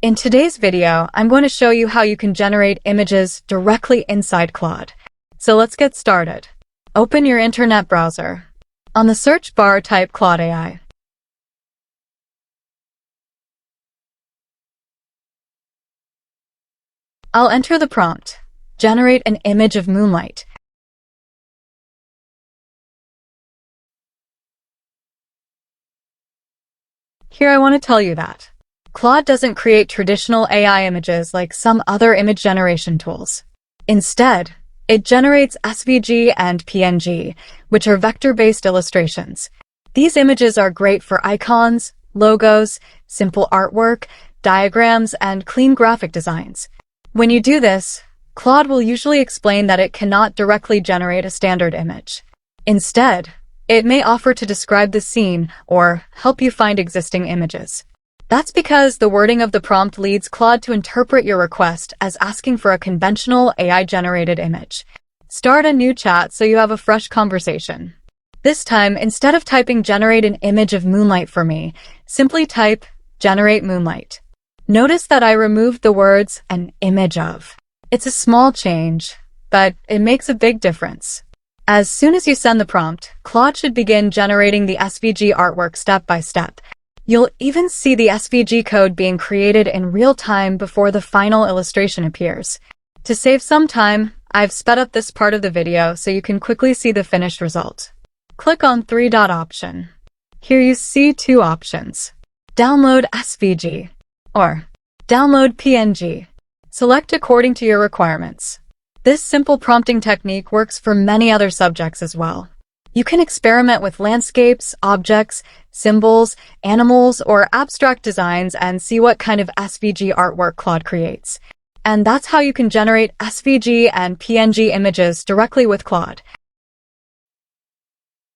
In today's video, I'm going to show you how you can generate images directly inside Claude. So let's get started. Open your internet browser. On the search bar, type Claude AI. I'll enter the prompt, generate an image of moonlight. Here I want to tell you that Claude doesn't create traditional AI images like some other image generation tools. Instead, it generates SVG and PNG, which are vector-based illustrations. These images are great for icons, logos, simple artwork, diagrams, and clean graphic designs. When you do this, Claude will usually explain that it cannot directly generate a standard image. Instead, it may offer to describe the scene or help you find existing images. That's because the wording of the prompt leads Claude to interpret your request as asking for a conventional AI-generated image. Start a new chat so you have a fresh conversation. This time, instead of typing "generate an image of moonlight for me," simply type "generate moonlight." Notice that I removed the words "an image of." It's a small change, but it makes a big difference. As soon as you send the prompt, Claude should begin generating the SVG artwork step by step. You'll even see the SVG code being created in real time before the final illustration appears. To save some time, I've sped up this part of the video so you can quickly see the finished result. Click on three-dot option. Here you see two options: download SVG or download PNG. Select according to your requirements. This simple prompting technique works for many other subjects as well. You can experiment with landscapes, objects, symbols, animals, or abstract designs and see what kind of SVG artwork Claude creates. And that's how you can generate SVG and PNG images directly with Claude.